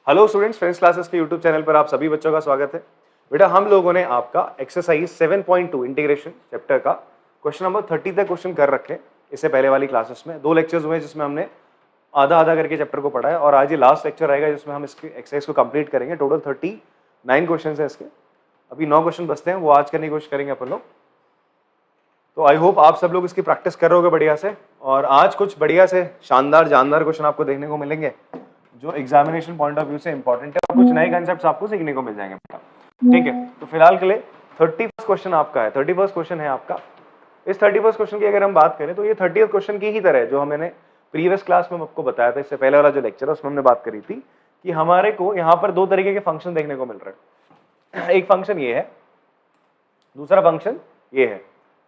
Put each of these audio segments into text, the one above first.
Hello students, friends classes के YouTube channel पर आप सभी बच्चों का स्वागत है। बेटा हम लोगों ने आपका एक्सरसाइज 7.2 इंटीग्रेशन चैप्टर का क्वेश्चन नंबर 30 तक क्वेश्चन कर रखे। इससे पहले वाली क्लासेस में 2 लेक्चर्स हुए जिसमें हमने आधा आधा करके चैप्टर को पढ़ा है और आज ये लास्ट लेक्चर रहेगा जिसमें हम इसकी एक्सरसाइज को कंप्लीट करेंगे। टोटल 39 क्वेश्चन है इसके, अभी 9 क्वेश्चन बचते हैं, वो आज करने की कोशिश करेंगे अपन लोग। तो आई होप आप सब लोग इसकी प्रैक्टिस कर रहे होगे बढ़िया से, और आज कुछ बढ़िया से शानदार जानदार क्वेश्चन आपको देखने को मिलेंगे जो एग्जामिनेशन पॉइंट ऑफ व्यू से इंपॉर्टेंट है और कुछ नए कंसेप्ट्स आपको सीखने को मिल जाएंगे बेटा। ठीक है, तो फिलहाल के लिए 31st क्वेश्चन आपका है। 31st क्वेश्चन है आपका। इस 31st क्वेश्चन की अगर हम बात करें तो ये 30th क्वेश्चन की ही तरह है जो मैंने प्रीवियस क्लास में आपको बताया था। इससे पहले वाला जो लेक्चर है उसमें हमने बात करी थी कि हमारे को यहाँ पर 2 तरीके के फंक्शन देखने को मिल रहे हैं। एक फंक्शन ये है, दूसरा फंक्शन ये है।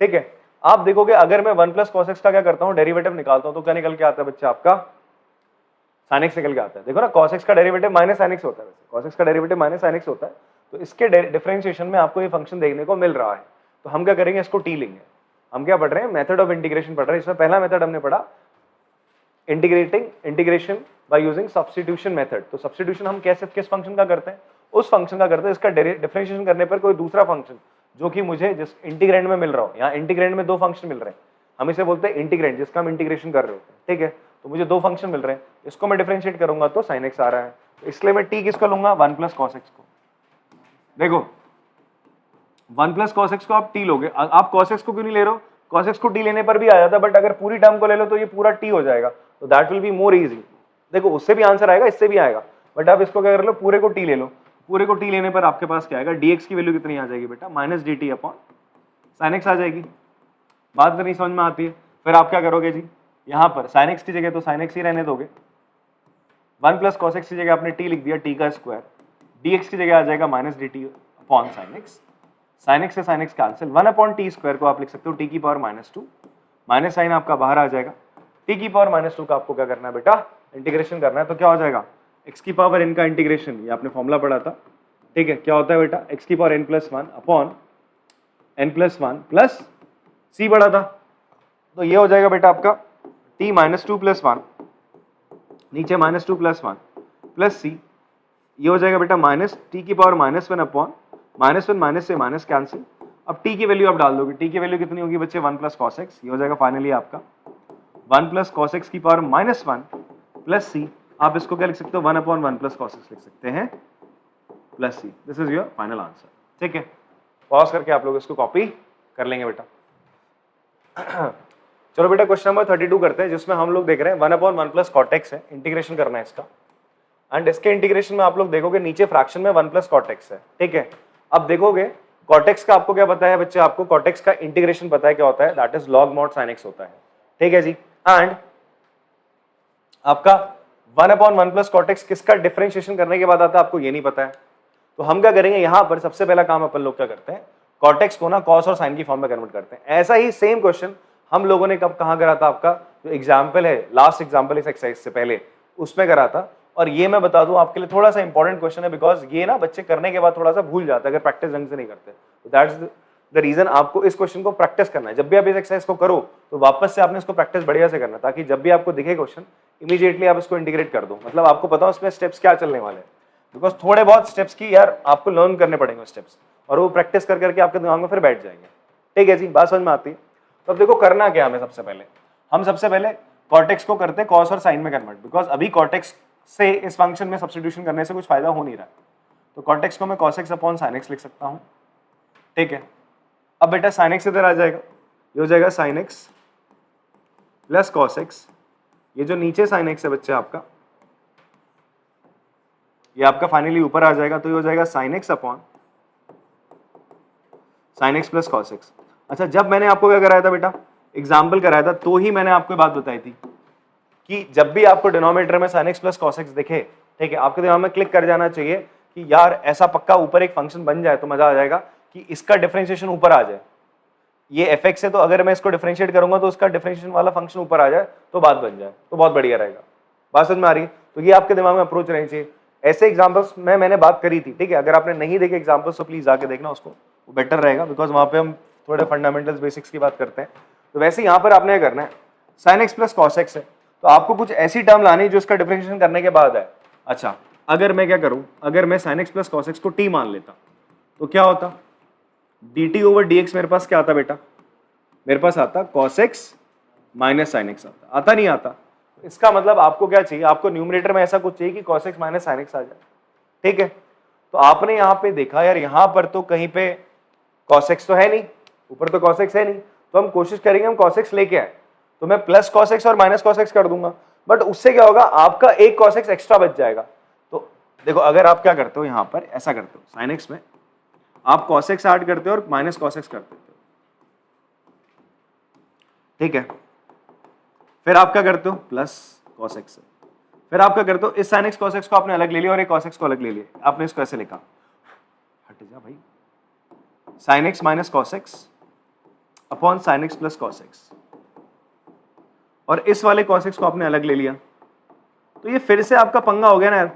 ठीक है, आप देखोगे अगर मैं 1 प्लस cos x का क्या करता हूँ, डेरिवेटिव निकालता हूँ तो क्या निकल के आता है बच्चा आपका, sin x निकल के आता है। देखो ना, cos x का डेरिवेटिव माइनस sin x होता है, वैसे cos x का डेरिवेटिव माइनस sin x होता है, तो इसके डिफरेंशिएशन में आपको ये फंक्शन देखने को मिल रहा है। तो हम क्या करेंगे, इसको t लेंगे। हम क्या पढ़ रहे हैं, मेथड ऑफ इंटीग्रेशन पढ़ रहे हैं। इसमें पहला मेथड हमने पढ़ा integration by using substitution method. तो सब्स्टिट्यूशन हम कैसे किस फंक्शन का करते हैं, उस फंक्शन का करते हैं इसका डिफरेंशिएशन करने पर कोई दूसरा फंक्शन जो कि मुझे जिस इंटीग्रेंड में मिल रहा हो, यहाँ इंटीग्रेंड में 2 फंक्शन मिल रहे हैं, हम इसे बोलते हैं इंटीग्रेंड जिसका हम इंटीग्रेशन कर रहे होते हैं। ठीक है, तो मुझे 2 फंक्शन मिल रहे हैं, इसको मैं डिफरेंशिएट करूंगा तो sin x आ रहा है, तो इसलिए मैं t किसको लूंगा, 1 प्लस cos x को। देखो 1 प्लस cos x को आप t लोगे, आप cos x को क्यों नहीं ले रहे हो, cos x को t लेने पर भी आ जाता, बट अगर पूरी टर्म को ले लो तो ये पूरा t हो जाएगा, तो that will be more easy. देखो उससे भी आंसर आएगा, इससे भी आएगा, बट आप इसको क्या कर लो, पूरे को t ले लो। पूरे को t लेने पर आपके पास क्या आएगा, dx की वैल्यू कितनी आ जाएगी बेटा, minus dt upon sin x आ जाएगी। बात करनी समझ में आती है। फिर आप क्या करोगे जी, यहाँ पर sin x की जगह तो sin x ही रहने दोगे, 1 प्लस cos x की जगह आपने t लिख दिया, t का स्क्वायर, dx की जगह आ जाएगा minus dt upon sin x। sin x से sin x cancel, 1 upon t square को आप लिख सकते हो t की पावर -2, माइनस साइन आपका बाहर आ जाएगा। t की पावर -2 का आपको क्या करना है बेटा, इंटीग्रेशन करना है, तो क्या हो जाएगा, x की पावर n का इंटीग्रेशन, ये आपने फॉर्मूला पढ़ा था। ठीक है, क्या होता है बेटा, x की power n+1 upon n+1 plus c बढ़ा था, तो ये हो जाएगा बेटा आपका t -2 + 1, नीचे -2 + 1 प्लस c, ये हो जाएगा बेटा माइनस t की पावर -1 अपॉन -1 माइनस से माइनस कैंसिल। अब t की वैल्यू आप डाल दोगे, t की वैल्यू कितनी होगी बच्चे, 1 प्लस cos x, ये हो जाएगा फाइनली आपका 1 प्लस cos x की पावर -1 प्लस c। आप इसको क्या लिख सकते हो, 1 अपॉन 1 प्लस cos x लिख सकते हैं plus c। This is your final answer. ठीक है, पॉज करके आप लोग इसको कॉपी कर लेंगे बेटा। चलो बेटा क्वेश्चन नंबर 32 करते हैं, जिसमें हम लोग देख रहे हैं 1 अपॉन 1 प्लस cot x है, इंटीग्रेशन करना है इसका। एंड इसके इंटीग्रेशन में आप लोग देखोगे नीचे फ्रैक्शन में 1 प्लस cot x है। ठीक है, अब देखोगे cot x का आपको क्या पता है बच्चे, आपको cot x का इंटीग्रेशन पता है क्या होता है, that is log mod sin x होता है। ठीक है जी, एंड आपका 1 अपॉन 1 प्लस cot x किसका डिफरेंशिएशन करने के बाद आता है, आपको ये नहीं पता है। तो हम क्या करेंगे, यहाँ पर सबसे पहला काम अपन लोग क्या करते हैं, cot x को ना cos और sin की फॉर्म में कन्वर्ट करते हैं। ऐसा ही सेम क्वेश्चन हम लोगों ने कब कहाँ करा था, आपका जो एग्जाम्पल है, लास्ट एग्जाम्पल इस एक्सरसाइज से पहले उसमें करा था। और ये मैं बता दूं आपके लिए थोड़ा सा इंपॉर्टेंट क्वेश्चन है, बिकॉज ये ना बच्चे करने के बाद थोड़ा सा भूल जाते हैं अगर प्रैक्टिस ढंग से नहीं करते। तो दैट्स द रीजन आपको इस क्वेश्चन को प्रैक्टिस करना है। जब भी आप इस एक्सरसाइज को करो तो वापस से आपने इसको प्रैक्टिस बढ़िया से करना, ताकि जब भी आपको दिखे क्वेश्चन इमीडिएटली आप इसको इंटीग्रेट कर दो, मतलब आपको पता हो इसमें स्टेप्स क्या चलने वाले हैं। बिकॉज थोड़े बहुत स्टेप्स की यार आपको लर्न करने पड़ेंगे स्टेप्स, और वो प्रैक्टिस कर करके आपके दिमाग में फिर बैठ जाएंगे। ठीक है जी, बात समझ में आती है। तो अब देखो करना क्या हमें, सबसे पहले cot x को करते हैं cos और sin में कन्वर्ट, बिकॉज अभी cot x से इस फंक्शन में सब्स्टिट्यूशन करने से कुछ फायदा हो नहीं रहा है। तो cot x को मैं cos x upon sin x लिख सकता हूं। ठीक है, अब बेटा sin x इधर आ जाएगा, ये हो जाएगा sin x plus cos x, ये जो नीचे sin x है बच्चे आपका, ये आपका फाइनली ऊपर आ जाएगा, तो ये हो जाएगा sin x upon sin x plus cos x। अच्छा, जब मैंने आपको क्या कराया था बेटा, एग्जाम्पल कराया था, तो ही मैंने आपको बात बताई थी कि जब भी आपको डिनोमिनेटर में sin x plus cos x दिखे, ठीक है, आपके दिमाग में क्लिक कर जाना चाहिए कि यार ऐसा पक्का ऊपर एक फंक्शन बन जाए तो मजा आ जाएगा कि इसका डिफरेंशिएशन ऊपर आ जाए। ये fx है, तो अगर मैं इसको डिफरेंशिएट करूंगा तो उसका डिफरेंशिएशन वाला फंक्शन ऊपर आ जाए तो बात बन जाए, तो बहुत बढ़िया रहेगा। बात समझ में आ रही है? तो ये आपके दिमाग में अप्रोच रहनी चाहिए। ऐसे एग्जाम्पल्स में मैंने बात करी थी। ठीक है, अगर आपने नहीं देखे एग्जाम्पल्स तो प्लीज आके देखना उसको, वो बेटर रहेगा, बिकॉज वहां पे हम थोड़े फंडामेंटल्स बेसिक्स की बात करते हैं। तो वैसे यहाँ पर आपने क्या करना है, sin x plus cos x है, तो आपको कुछ ऐसी टर्म लानी जो इसका डिफरेंशिएशन करने के बाद है। अच्छा, अगर मैं क्या करूं, अगर मैं sin x plus cos x को t मान लेता तो क्या होता, dt ओवर dx मेरे पास क्या आता बेटा, मेरे पास आता cos x minus sin x आता, आता नहीं आता। इसका मतलब आपको क्या चाहिए, आपको न्यूमरेटर में ऐसा कुछ चाहिए कि cos x minus sin x आ जाए, ठीक है। तो आपने यहाँ पे देखा यार, यहाँ पर तो कहीं पे cos x तो है नहीं, ऊपर तो cos x है नहीं, तो हम कोशिश करेंगे हम cos x लेके आए, तो मैं प्लस cos x और माइनस cos x कर दूंगा, बट उससे क्या होगा, आपका एक cos x एक्स्ट्रा बच जाएगा। तो देखो अगर आप क्या करते हो, यहाँ पर ऐसा करते हो, sin x में आप cos x ऐड करते हो और माइनस cos x करते हो, ठीक है। फिर आप क्या करते हो, प्लस cos x से, फिर आप क्या करते हो, इस sin x cos x को आपने अलग ले लिया और एक cos x को अलग ले लिया, आपने इसको ऐसे लिखा, हट जा भाई, sin x minus cos x upon sin x plus cos x, और इस वाले cos x को आपने अलग ले लिया। तो ये फिर से आपका पंगा हो गया ना यार,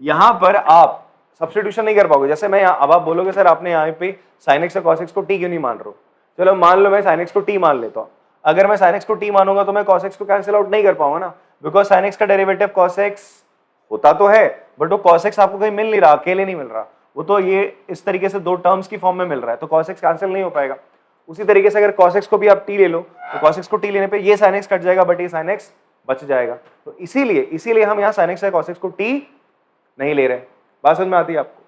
यहां पर आप सब्स्टिट्यूशन नहीं कर पाओगे। जैसे मैं अब आप बोलोगे सर आपने यहाँ पे sin x और cos x को t क्यों नहीं मान रहे हो, चलो मान लो मैं sin x को t मान लेता हूं, अगर मैं sin x को t मानूंगा तो मैं cos x को कैंसिल आउट नहीं कर पाऊंगा ना, बिकॉज sin x का डेरिवेटिव cos x होता तो है, बट वो cos x आपको कहीं मिल नहीं रहा, अकेले नहीं मिल रहा, वो तो ये इस तरीके से दो टर्म्स की फॉर्म में मिल रहा है, तो cos x कैंसिल नहीं हो पाएगा। उसी तरीके से अगर cos x को भी आप t ले लो तो cos x को t लेने पे ये sin x कट जाएगा, बट ये sin x बच जाएगा। तो इसीलिए हम यहाँ sin x या cos x को t नहीं ले रहे। बात समझ में आती है आपको,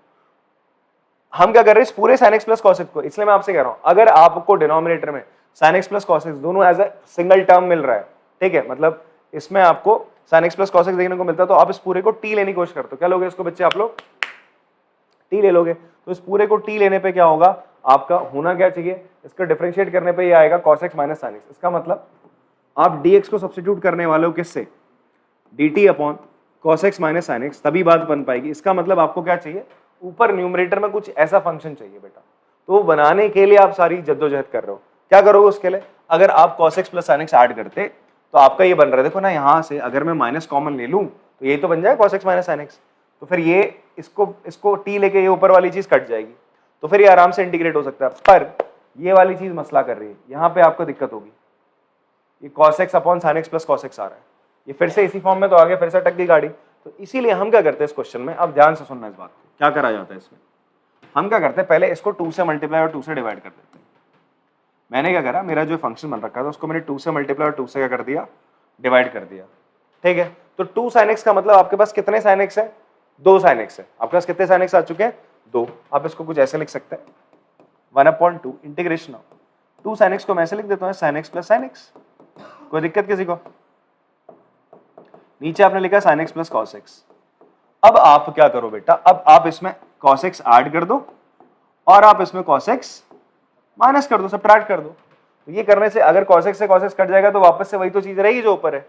हम क्या कर रहे हैं इस पूरे sin x plus cos x को, इसलिए मैं आपसे कह रहा हूं अगर आपको डिनोमिनेटर में sin x plus cos x दोनों एज अ सिंगल टर्म मिल रहा है, ठीक है, मतलब इसमें आपको sin x plus cos x देखने को मिलता है, तो आप इस पूरे को t लेने की कोशिश करते हो, क्या लोगे इसको बच्चे आप लोग, t ले लोगे। तो इस पूरे को t लेने पे क्या होगा, आपका होना क्या चाहिए, इसका डिफरेंशिएट करने पे ये आएगा cos x minus sin x। इसका मतलब आप dx को सब्स्टिट्यूट करने वाले हो किससे, dt upon cos x minus sin x, तभी बात बन पाएगी। इसका मतलब आपको क्या चाहिए, ऊपर न्यूमरेटर में कुछ ऐसा फंक्शन चाहिए बेटा, तो वो बनाने के लिए आप सारी जद्दोजहद कर रहे हो। क्या करोगे उसके लिए, अगर आप cos x plus sin x add करते तो आपका ये बन रहा है, देखो ना यहां से अगर मैं माइनस कॉमन ले लूं तो ये तो बन जाए cos x minus sin x, तो फिर ये इसको t लेके ये ऊपर वाली चीज कट जाएगी, तो फिर ये आराम से इंटीग्रेट हो सकता है। पर ये वाली चीज मसला कर रही है, यहाँ पे आपको दिक्कत होगी, ये cos x upon sin x plus cos x आ रहा है, ये फिर से इसी फॉर्म में तो आ गया, फिर से अटक गई गाड़ी। तो इसीलिए हम क्या करते हैं इस क्वेश्चन में, अब ध्यान से सुनना इस बात को, क्या करा जाता है इसमें, हम क्या करते हैं पहले इसको 2 से मल्टीप्लाई और 2 से डिवाइड कर देते हैं। मैंने क्या करा, मेरा जो फंक्शन बन रखा था उसको मैंने 2 से मल्टीप्लाई और 2 से क्या कर दिया, डिवाइड कर दिया, ठीक है। तो 2 sin x का मतलब आपके पास कितने sin x है, 2 sin x है, आपके पास कितने sin x आ चुके हैं, 2। आप इसको कुछ ऐसे लिख सकते हैं 1/2 इंटीग्रेशन ऑफ 2 sin x को मैं ऐसे लिख देता हूँ sin x plus sin x, कोई दिक्कत किसी को, नीचे आपने लिखा sin x plus cos x। अब आप क्या करो बेटा, अब आप इसमें cos x ऐड कर दो और आप इसमें cos x माइनस कर दो, सब्ट्रैक्ट कर दो। तो ये करने से अगर cos x से cos x कट जाएगा तो वापस से वही तो चीज रहेगी जो ऊपर है,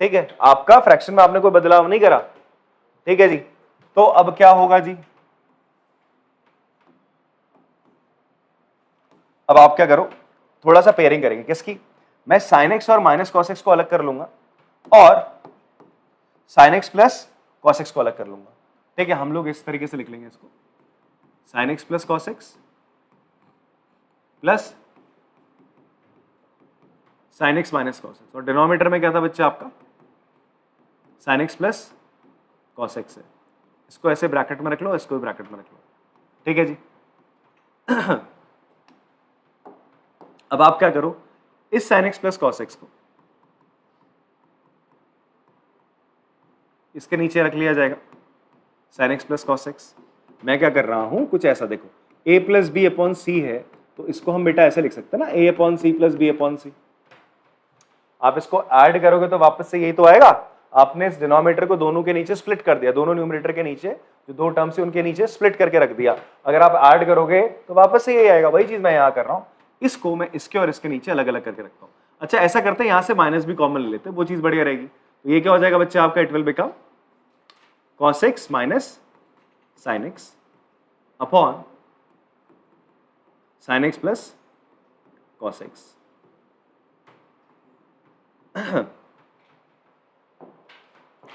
ठीक है, आपका फ्रैक्शन में आपने कोई बदलाव नहीं करा, ठीक है जी। तो अब क्या होगा जी, अब आप क्या करो, थोड़ा सा पेयरिंग करेंगे किसकी, मैं sin x और माइनस cos x को अलग कर लूंगा और sin x plus cos x को अलग कर लूंगा, ठीक है। हम लोग इस तरीके से लिख लेंगे इसको, sin x plus cos x plus sin x minus cos x, और डिनोमिनेटर में क्या था बच्चे आपका sin x plus cos x है, इसको ऐसे ब्रैकेट में रख लो, इसको भी ब्रैकेट में रख लो, ठीक है जी। अब आप क्या करो, इस sin x plus cos x को इसके नीचे रख लिया जाएगा sin x plus cos x। मैं क्या कर रहा हूं, कुछ ऐसा देखो, a प्लस बी अपॉन सी है, तो इसको हम बेटा ऐसे लिख सकते हैं ना, a upon C plus B upon C. आप इसको ऐड करोगे तो वापस से यही तो आएगा, आपने इस डिनोमिनेटर को दोनों के नीचे स्प्लिट कर दिया, दोनों न्यूमरेटर के नीचे जो दो टर्म्स है उनके नीचे स्प्लिट करके रख दिया। अगर आप ऐड करोगे तो वापस से यही आएगा, वही चीज मैं यहाँ कर रहा हूँ, इसको मैं इसके और इसके नीचे अलग अलग करके रखता हूँ। अच्छा ऐसा करते हैं, यहाँ से माइनस भी कॉमन ले लेते हैं, वो चीज बढ़िया रहेगी। तो ये क्या हो जाएगा बच्चे आपका, it will become cos x minus sin x upon sin x plus cos x।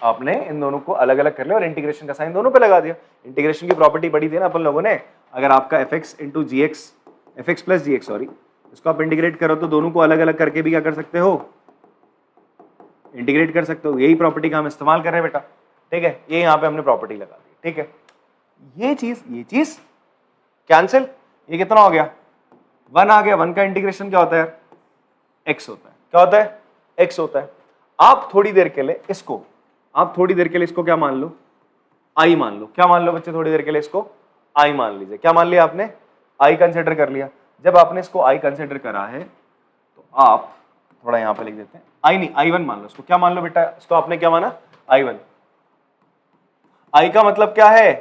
आपने इन दोनों को अलग अलग कर लिया और इंटीग्रेशन का साइन दोनों पे लगा दिया। इंटीग्रेशन की प्रॉपर्टी बड़ी थी ना अपन लोगों ने, अगर आपका fx इंटू जी एक्स, एफ एक्स प्लस जी एक्स सॉरी, इसको आप इंटीग्रेट करो तो दोनों को अलग अलग करके भी क्या कर सकते हो, इंटीग्रेट कर सकते हो। यही प्रॉपर्टी का हम इस्तेमाल कर रहे हैं बेटा, ठीक है, ये यहाँ पे हमने प्रॉपर्टी लगा दी, ठीक है। ये चीज कैंसिल, ये कितना हो गया 1 आ गया। 1 का इंटीग्रेशन क्या होता है यार, x होता है। क्या होता है, x होता है। आप थोड़ी देर के लिए इसको क्या मान लो, i मान लो। क्या मान लो बच्चे, थोड़ी देर के लिए इसको i मान लीजिए। क्या मान लिया आपने, i कंसिडर कर लिया। जब आपने इसको i कंसिडर करा है तो आप थोड़ा यहां पे लिख देते हैं, i नहीं i1 मान लो इसको। क्या मान लो बेटा, इसको आपने क्या माना i1। i का मतलब क्या है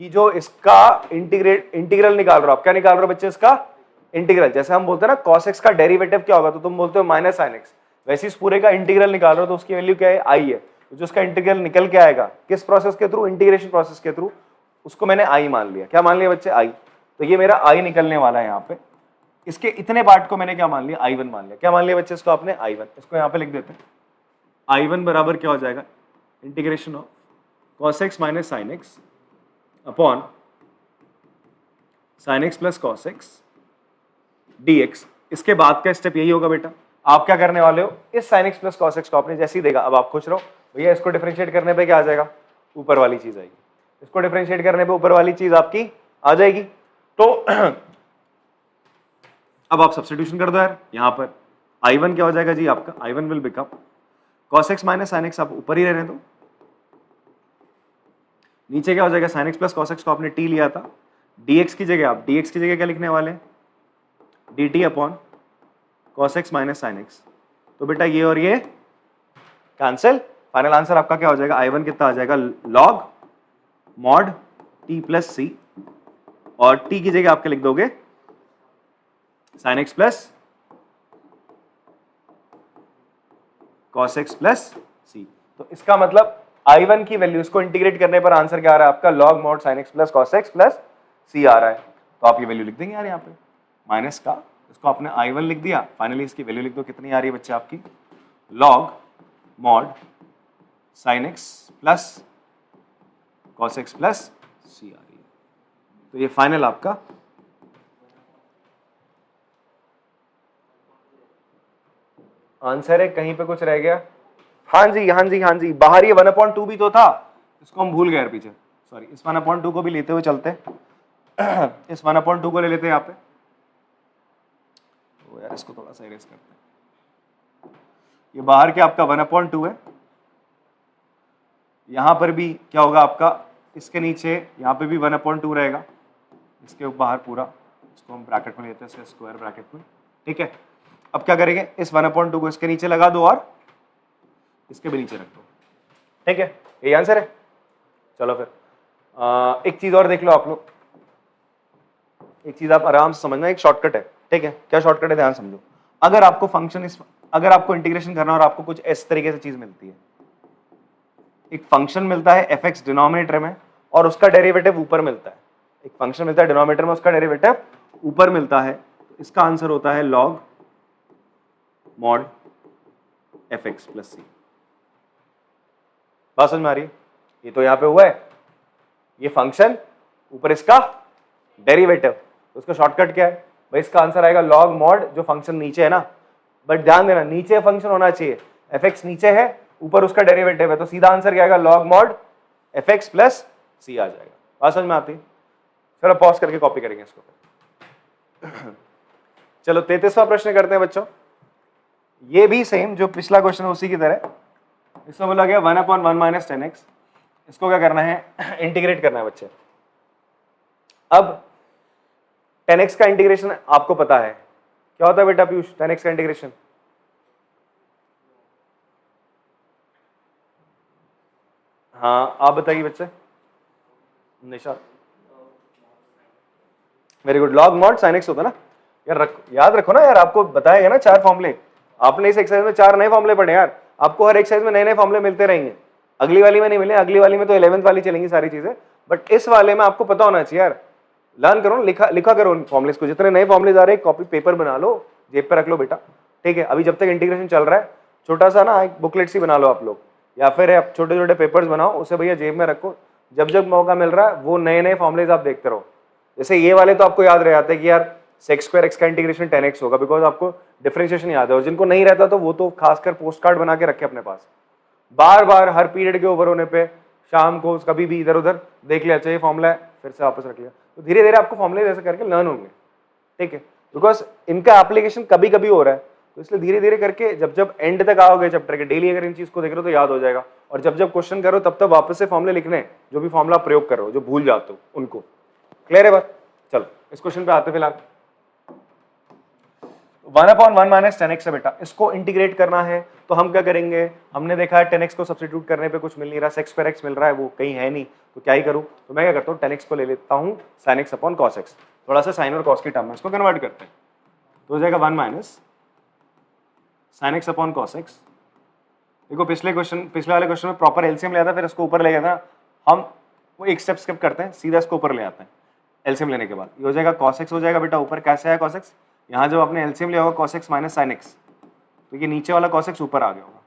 कि जो इसका इंटीग्रल निकाल रहे हो आप, क्या निकाल रहे हो बच्चे, इसका इंटीग्रल। जैसे हम बोलते हैं ना cos x का डेरिवेटिव क्या होगा, तो तुम बोलते हो माइनस sin x, वैसे इस पूरे का इंटीग्रल निकाल रहे हो तो उसकी वैल्यू क्या है, i है। तो जो उसका इंटीग्रल निकल के आएगा किस प्रोसेस के थ्रू, इंटीग्रेशन प्रोसेस के थ्रू, उसको मैंने i मान लिया। क्या मान लिया बच्चे, i। तो ये मेरा i निकलने वाला है यहाँ पे। इसके इतने पार्ट को मैंने क्या मान लिया, i1 मान लिया। क्या मान लिया बच्चे इसको आपने, i1। इसको यहाँ पे लिख देते हैं, i1 बराबर क्या हो जाएगा, integration of cos x minus sin x upon sin x plus cos x dx। इसके बाद का स्टेप यही होगा बेटा, आप क्या करने वाले हो, इस sin x plus cos x को आपने जैसे ही देगा, अब आप खुश रहो भैया, इसको डिफरेंशिएट करने पे क्या आ जाएगा, ऊपर वाली चीज आएगी। इसको डिफरेंशिएट करने पे ऊपर वाली चीज आपकी आ जाएगी। तो अब आप सब्स्टिट्यूशन कर दो यार, यहां पर i1 क्या हो जाएगा जी आपका, i1 will become cos x minus sin x, आप ऊपर ही रहने दो। नीचे क्या हो जाएगा, sin x plus cos x को आपने t लिया था, dx की जगह आप dx की जगह क्या लिखने वाले हैं, dt upon cos x minus sin x। तो बेटा ये और ये कैंसिल, फाइनल आंसर आपका क्या हो जाएगा, i1 कितना आ जाएगा, log mod t plus c, और t की जगह आपके लिख दोगे sin x plus cos x plus c। तो इसका मतलब i1 की वैल्यू, इसको इंटीग्रेट करने पर आंसर क्या आ रहा है आपका, log mod sin x plus cos x plus c आ रहा है। तो आप ये वैल्यू लिख देंगे यार यहाँ पे, माइनस का, इसको आपने i1 लिख दिया, फाइनली इसकी वैल्यू लिख दो, कितनी आ रही है बच्चे आपकी, log mod sin x plus cos x plus c आ रही है। तो ये फाइनल आपका आंसर है। कहीं पे कुछ रह गया, हाँ जी, बाहर ये 1/2 भी तो था, इसको हम भूल गए यार पीछे, सॉरी। इस 1/2 को भी लेते हुए चलते इस 1/2 को ले लेते हैं यहाँ पे, तो यार इसको थोड़ा सा इरेज करते हैं। ये बाहर क्या आपका 1/2 है, यहां पर भी क्या होगा आपका, इसके नीचे यहाँ पे भी 1/2 रहेगा, इसके बाहर पूरा, इसको हम ब्रैकेट में लेते हैं, स्क्वायर ब्रैकेट में, ठीक है। अब क्या करेंगे, इस 1/2 को इसके नीचे लगा दो और इसके भी नीचे रख दो, ठीक है। यही आंसर है। चलो फिर एक चीज और देख लो आप लोग, एक चीज आप आराम से समझना, एक शॉर्टकट है, ठीक है। क्या शॉर्टकट है, ध्यान समझो। अगर आपको फंक्शन अगर आपको इंटीग्रेशन करना और आपको कुछ इस तरीके से चीज मिलती है, एक फंक्शन मिलता है fx डिनोमिनेटर में और उसका डेरिवेटिव ऊपर मिलता है, एक फंक्शन मिलता है डिनोमिनेटर में, उसका डेरिवेटिव ऊपर मिलता है, तो इसका आंसर होता है log mod fx plus c। बात समझ में आ रही है, ये तो यहां पे हुआ है, ये फंक्शन ऊपर इसका डेरिवेटिव, तो उसका शॉर्टकट क्या है भाई, इसका आंसर आएगा log mod, जो फंक्शन नीचे है ना, बट ध्यान देना नीचे फंक्शन होना चाहिए, fx नीचे है, ऊपर उसका डेरिवेटिव है, तो सीधा आंसर क्या आएगा, log mod fx plus c आ जाएगा। बात समझ में आती है। चलो पॉज करके कॉपी करेंगे इसको। चलो 33वां प्रश्न करते हैं बच्चों, ये भी सेम जो पिछला क्वेश्चन है उसी की तरह, इसमें बोला गया 1/1 माइनस 10x, इसको क्या करना है, इंटीग्रेट करना है बच्चे। अब 10x का इंटीग्रेशन आपको पता है क्या होता है बेटा पीयूष, 10x का इंटीग्रेशन, हाँ आप बताइए बच्चे, Nisha, very good, log mod sin x होता है ना यार, याद रखो ना यार, आपको बताएगा ना 4 फॉर्मूले, आपने इस एक्सरसाइज में 4 नए फॉर्मूले पढ़े यार, आपको हर एक्सरसाइज में नए नए फॉर्मूले मिलते रहेंगे। अगली वाली में नहीं मिले, अगली वाली में तो 11th वाली चलेंगी सारी चीजें, बट इस वाले में आपको पता होना चाहिए यार, लर्न करो, लिखा करो उन फॉर्मूलेस को, जितने नए फॉर्मूलेस आ रहे हैं कॉपी पेपर बना लो, जेब पे रख लो बेटा, ठीक है। अभी जब तक इंटीग्रेशन चल रहा है, छोटा सा ना एक बुकलेट सी बना लो आप लोग, या फिर आप छोटे छोटे पेपर्स बनाओ, उसे भैया जेब में रखो, जब जब मौका मिल रहा है वो नए नए फॉर्मूलेस आप देखते रहो। जैसे ये वाले तो आपको याद रह जाते हैं कि यार sec स्क्वायर x का इंटीग्रेशन 10x होगा, बिकॉज आपको डिफरेंशिएशन याद है, और जिनको नहीं रहता तो वो तो खासकर पोस्ट कार्ड बना के रखे अपने पास, बार बार हर पीरियड के ओवर होने पे शाम को कभी भी इधर उधर देख लिया, अच्छा ये फॉर्मूला है, फिर से वापस रख लिया, तो धीरे धीरे आपको फॉर्मूले जैसे करके लर्न होंगे, ठीक है, बिकॉज इनका एप्लीकेशन कभी कभी हो रहा है, तो इसलिए धीरे धीरे करके जब जब एंड तक आओगे चैप्टर के, डेली अगर इन चीज को देख रहे हो तो याद हो जाएगा, और जब जब क्वेश्चन करो तब तब वापस से फॉर्मूले लिखने हैं, जो भी फॉर्मूला प्रयोग कर रहे हो, जो भूल जाते हो उनको। क्लियर है बात? चलो इस क्वेश्चन पे आते फिलहाल। 1/1 माइनस 10x है बेटा, इसको इंटीग्रेट करना है तो हम क्या करेंगे, हमने देखा है 10x को सब्स्टिट्यूट करने पे कुछ मिल नहीं रहा, sec स्क्वायर x मिल रहा है, वो कहीं है नहीं, तो क्या ही करूं, तो मैं क्या करता हूं 10x को ले लेता हूं sin x upon cos x, थोड़ा सा साइन और कॉस की टर्म में इसको कन्वर्ट करते हैं, तो हो जाएगा 1 minus sin x upon cos x। देखो पिछले वाले क्वेश्चन में प्रॉपर एलसीएम ले आता, फिर इसको ऊपर ले गया था, हम वो एक स्टेप स्किप करते हैं, सीधा इसको ऊपर ले आते हैं एलसीएम लेने के बाद, ये हो जाएगा cos x हो जाएगा बेटा, ऊपर कैसे आया cos x, यहाँ जब आपने एलसीएम लिया होगा cos x minus sin x, तो ये नीचे वाला cos x ऊपर आ गया होगा,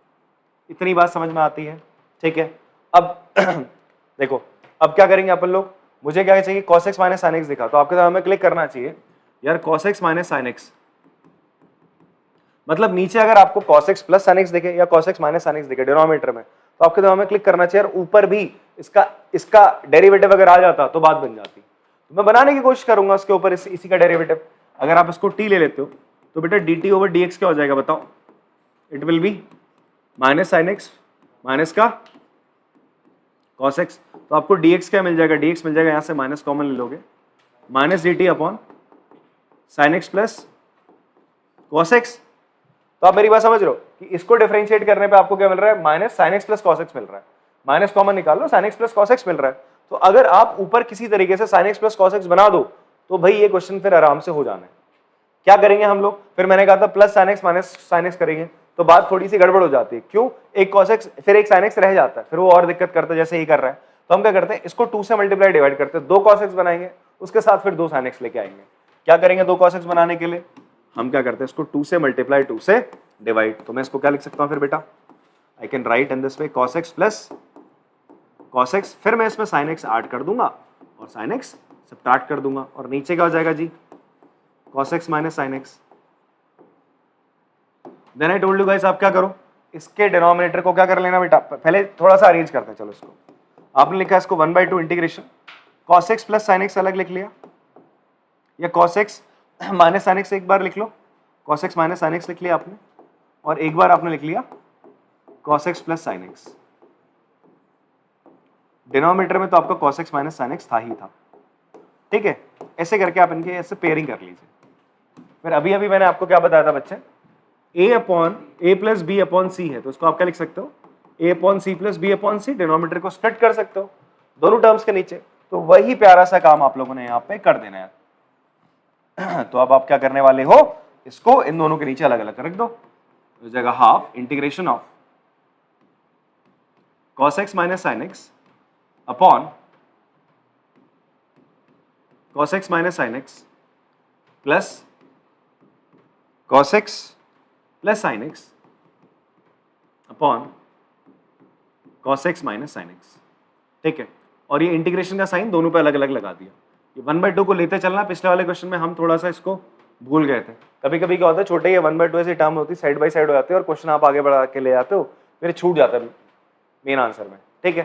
इतनी बात समझ में आती है, ठीक है। अब देखो अब क्या करेंगे अपन लोग, मुझे क्या चाहिए cos x minus sin x दिखा, तो आपके दिमाग में क्लिक करना चाहिए यार cos x minus sin x, मतलब नीचे अगर आपको cos x plus sin x दिखे या cos x minus sin x दिखे डिनोमिनेटर में, तो आपके दिमाग में क्लिक करना चाहिए यार ऊपर भी इसका डेरिवेटिव अगर आ जाता तो बात बन जाती, तो मैं बनाने की कोशिश करूंगा उसके ऊपर इसी का डेरिवेटिव। अगर आप इसको t ले लेते हो तो बेटा dt ओवर dx क्या हो जाएगा बताओ, it will be minus sin x minus का cos x, तो आपको dx क्या मिल जाएगा, dx मिल जाएगा, यहां से माइनस कॉमन ले लोगे, minus dt upon sin x plus cos x। तो आप मेरी बात समझ रहे हो कि इसको डिफरेंशिएट करने पे आपको क्या मिल रहा है, minus sin x plus cos x मिल रहा है, माइनस कॉमन निकाल लो, sin x plus cos x मिल रहा है, तो अगर आप ऊपर किसी तरीके से sin x plus cos x बना दो तो भाई ये क्वेश्चन फिर आराम से हो जाना है। क्या करेंगे हम लोग, फिर मैंने कहा था plus sin x minus sin x करेंगे, तो बात थोड़ी सी गड़बड़ हो जाती है, क्यों, एक cos x फिर एक sin x रह जाता है, फिर वो और दिक्कत करता है जैसे ही कर रहा है, तो हम क्या करते हैं इसको 2 से मल्टीप्लाई डिवाइड करते हैं, 2 cos x बनाएंगे, उसके साथ फिर 2 sin x लेके आएंगे। क्या करेंगे 2 cos x बनाने के लिए, हम क्या करते हैं इसको 2 से मल्टीप्लाई 2 से डिवाइड, तो मैं इसको क्या लिख सकता हूं फिर बेटा, I can write in this way cos x plus cos x, फिर मैं इसमें sin x ऐड कर दूंगा और sin x सब्ट्रैक्ट कर दूंगा, और नीचे क्या हो जाएगा जी cos x minus sin x। Then I told you guys आप क्या करो, इसके डिनोमिनेटर को क्या कर लेना बेटा, पहले थोड़ा सा अरेंज करते हैं, चलो इसको आपने लिखा इसको 1/2 integration cos x plus sin x अलग लिख लिया, या cos x minus sin x एक बार लिख लो, cos x minus sin x लिख लिया आपने, और एक बार आपने लिख लिया cos x plus sin x। Denominator में तो आपका cos x minus sin x था ही था, ठीक है, ऐसे करके आप इनके ऐसे पेयरिंग कर लीजिए। फिर अभी अभी मैंने आपको क्या बताया था बच्चे, a plus b upon c है, तो इसको आप क्या लिख सकते हो, a upon c plus b upon c, denominator को स्प्लिट कर सकते हो दोनों टर्म्स के नीचे, तो वही प्यारा सा काम आप लोगों ने यहाँ पे कर देना है। तो अब आप क्या करने वाले हो, इसको इन दोनों के नीचे अलग अलग रख दो, हो जाएगा half integration of cos x minus sin x upon cos x minus sin x plus cos x plus sin x upon cos x minus sin x, ठीक है, और ये इंटीग्रेशन का साइन दोनों पे अलग अलग लगा दिया, ये 1/2 को लेते चलना, पिछले वाले क्वेश्चन में हम थोड़ा सा इसको भूल गए थे, कभी कभी क्या होता है छोटे ये 1/2 ऐसी टर्म होती है साइड बाय साइड हो जाती है, और क्वेश्चन आप आगे बढ़ा के ले जाते हो, फिर छूट जाता है मेन आंसर में, ठीक है,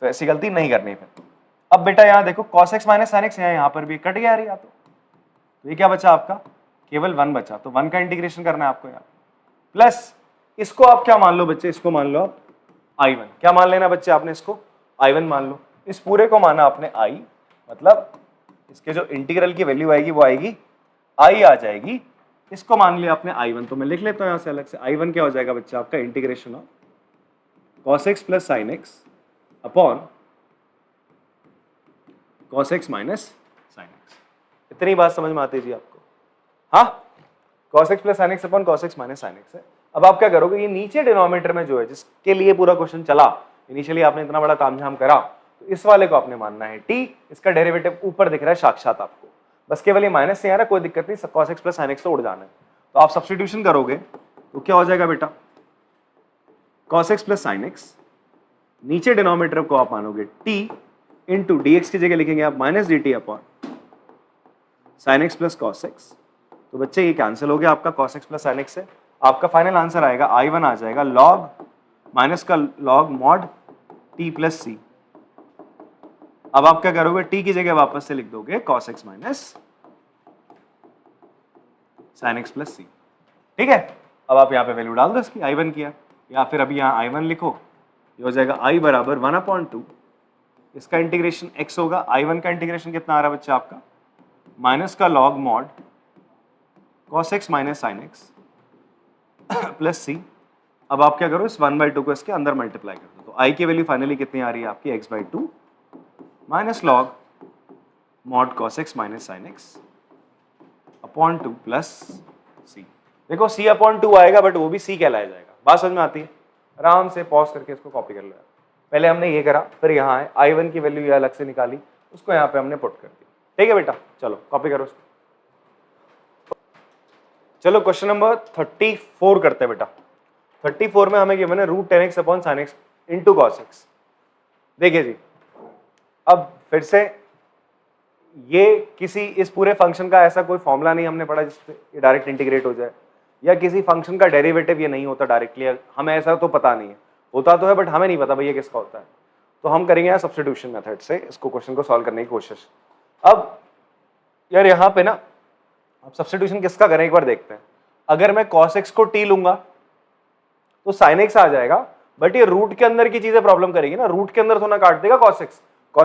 तो ऐसी गलती नहीं करनी फिर। अब बेटा यहाँ देखो cos x minus sin x यहाँ पर भी कट गया यार, तो ये क्या बचा आपका, केवल 1 बचा, तो 1 का इंटीग्रेशन करना है आपको यार, प्लस इसको आप क्या मान लो बच्चे, इसको मान लो आप I1, क्या मान लेना बच्चे आपने, इसको I1 मान लो, इस पूरे को माना आपने I, मतलब इसके जो इंटीग्रल की वैल्यू आएगी वो आएगी I आ जाएगी, इसको मान लिया आपने I1, तो मैं लिख लेता हूँ यहाँ से अलग से, I1 क्या हो जाएगा बच्चा आपका integration of cos x plus sin x upon cos x minus sin x। इतनी बात समझ में आती है जी आपको, हाँ, cos x plus sin x upon cos x minus sin x है। अब आप क्या करोगे, ये नीचे डिनोमिनेटर में जो है जिसके लिए पूरा क्वेश्चन चला, इनिशियली आपने इतना बड़ा तामझाम करा, तो इस वाले को आपने मानना है t, इसका डेरिवेटिव ऊपर दिख रहा है साक्षात आपको, बस केवल ये माइनस से आ रहा है, कोई दिक्कत नहीं, cos x plus sin x तो उड़ जाना है, तो आप सब्स्टिट्यूशन करोगे तो क्या हो जाएगा बेटा, cos x plus sin x, नीचे डिनोमिनेटर को आप मानोगे t इंटू dx की जगह लिखेंगे आप minus dt upon sin x plus cos x, तो बच्चे ये कैंसिल हो गया आपका cos x plus sin x से, आपका फाइनल आंसर आएगा I1 आ जाएगा लॉग माइनस का log mod t plus C. अब आप क्या करोगे, t की जगह वापस से लिख दोगे cos x minus sin x plus C. ठीक है, अब आप यहाँ पे वैल्यू डाल दो इसकी, I1 किया, या फिर अभी यहाँ I1 लिखो, ये हो जाएगा I बराबर 1/2, इसका इंटीग्रेशन x होगा, I1 का इंटीग्रेशन कितना आ रहा है बच्चा आपका, माइनस का log mod cos x minus sin x plus C. अब आप क्या करो, इस 1/2 को इसके अंदर मल्टीप्लाई कर दो, तो I की वैल्यू फाइनली कितनी आ रही है आपकी, x/2 minus log mod cos x minus sin x upon 2 plus C. देखो c/2 आएगा बट वो भी c कहलाया जाएगा। बात समझ में आती है? आराम से पॉज करके इसको कॉपी कर लो। पहले हमने ये करा, फिर यहाँ है I1 की वैल्यू ये अलग से निकाली, उसको यहाँ पे हमने पुट कर दी। ठीक है बेटा, चलो कॉपी करो उसको। चलो क्वेश्चन नंबर 34 करते हैं बेटा। 34 में हमें गिवन है √10x upon sin x into cos x। देखिए जी, अब फिर से ये किसी इस पूरे फंक्शन का ऐसा कोई फॉर्मूला नहीं हमने पढ़ा जिससे ये डायरेक्ट इंटीग्रेट हो जाए, या किसी फंक्शन का डेरिवेटिव ये नहीं होता डायरेक्टली, हमें ऐसा तो पता नहीं है, होता तो है बट हमें नहीं पता भैया किसका होता है। तो हम करेंगे यहाँ सब्स्टिट्यूशन मेथड से इसको क्वेश्चन को सॉल्व करने की कोशिश। अब यार यहाँ पे ना अब सब्स्टिट्यूशन किसका करें एक बार देखते हैं। अगर मैं cos x को t लूंगा तो sin x आ जाएगा, बट ये रूट के अंदर की चीजें प्रॉब्लम करेगी ना, रूट के अंदर तो ना काट देगा cos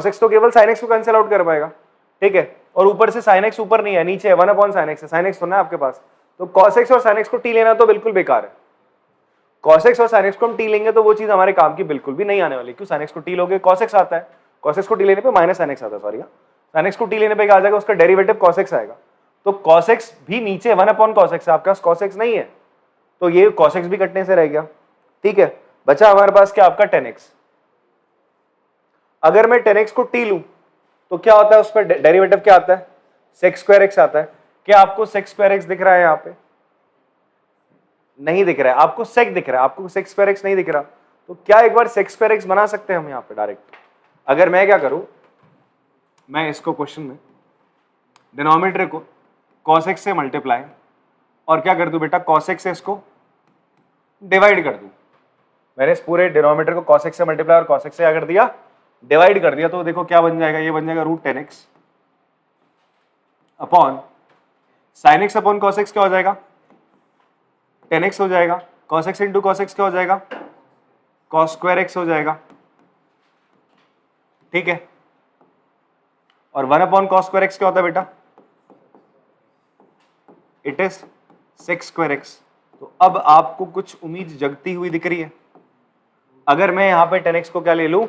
x तो केवल sin x को कैंसिल आउट कर पाएगा। ठीक है, और ऊपर से sin x ऊपर नहीं है, नीचे है 1/sin x है, sin x होना है आपके पास, तो cos x और sin x को t लेना तो बिल्कुल बेकार है। cos x और sin x को हम t लेंगे तो वो चीज हमारे काम की बिल्कुल भी नहीं आने वाली। क्यों, sin x को t लोगे cos x आता है, cos x को t लेने पे माइनस sin x आता है, सॉरी sin x को t लेने पे क्या आ जाएगा, उसका डेरिवेटिव cos x आएगा। तो cos x भी नीचे 1/cos x है, आपके पास cos x नहीं है तो ये cos x भी कटने से रह गया। ठीक है, बचा हमारे पास क्या आपका 10x। अगर मैं 10x को t लूं तो क्या होता है, उस पर डेरिवेटिव क्या आता है, sec² x आता है। क्या आपको sec² x दिख रहा है यहाँ पे, नहीं दिख रहा है, आपको sec दिख रहा है, आपको sec² x नहीं दिख रहा, तो क्या एक बार sec² x बना सकते हैं हम यहाँ पे डायरेक्ट। अगर मैं क्या करूं, मैं इसको क्वेश्चन में डिनोमिनेटर को cos x से मल्टीप्लाई और क्या कर दूं बेटा, cos x से इसको डिवाइड कर दूं। मैंने इस पूरे डिनोमिनेटर को cos x से मल्टीप्लाई और cos x से क्या कर दिया, डिवाइड कर दिया, तो देखो क्या बन जाएगा, ये बन जाएगा √10x upon sin x upon cos x क्या हो जाएगा, 10x हो जाएगा, cos x into cos x क्या हो जाएगा, cos² x हो जाएगा। ठीक है, और 1/cos² x क्या होता है बेटा, इट इज sec² x। तो अब आपको कुछ उम्मीद जगती हुई दिख रही है। अगर मैं यहाँ पे 10x को क्या ले लूं,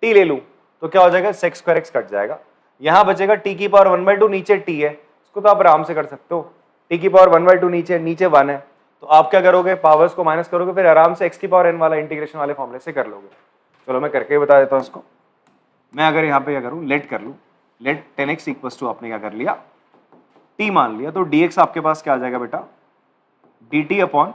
t ले लूं, तो क्या हो जाएगा, sec² x कट जाएगा, यहां बचेगा t की पावर 1/2, नीचे t है, इसको तो आप आराम से कर सकते हो, t की पावर 1/2 नीचे 1 है, तो आप क्या करोगे, पावर्स को माइनस करोगे, फिर आराम से x की पावर n वाला इंटीग्रेशन वाले फॉर्मूले से कर लोगे। चलो मैं करके बता देता हूं इसको। मैं अगर यहाँ पे क्या करूँ, लेट कर लूँ, लेट 10x इक्वल्स टू आपने क्या कर लिया, t मान लिया, तो dx आपके पास क्या आ जाएगा बेटा, dt अपॉन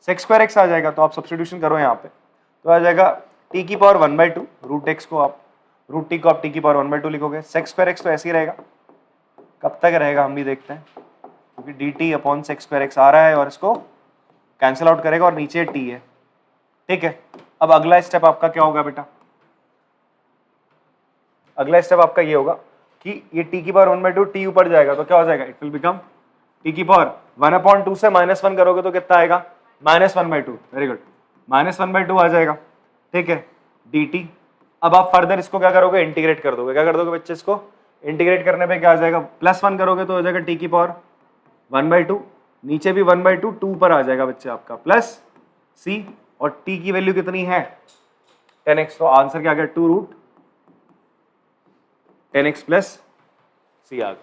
sec² x आ जाएगा। तो आप सब्स्टिट्यूशन करो यहाँ पे, तो आ जाएगा t की पावर 1/2, √x को आप √t को आप t की पावर 1/2 लिखोगे, sec² x तो ऐसे ही रहेगा, कब तक रहेगा हम भी देखते हैं, क्योंकि dt अपॉन sec² x आ रहा है और इसको कैंसिल आउट करेगा और नीचे t है। ठीक है, अब अगला स्टेप आपका क्या होगा बेटा, अगला स्टेप आपका ये होगा कि ये t की पावर 1/2 t ऊपर जाएगा तो क्या हो जाएगा, इट विल बिकम t की पावर 1/2 से -1 करोगे तो कितना आएगा, -1/2। वेरी गुड, -1/2 आ जाएगा। ठीक है, dt। अब आप फर्दर इसको क्या करोगे, इंटीग्रेट कर दोगे। क्या कर दोगे बच्चे, इसको इंटीग्रेट करने पे क्या आ जाएगा, +1 करोगे तो हो जाएगा t की पावर 1/2, नीचे भी 1/2, 2 पर आ जाएगा बच्चे आपका प्लस c, और t की वैल्यू कितनी है 10x, तो आंसर क्या आ गया 2√10x प्लस c आ गया।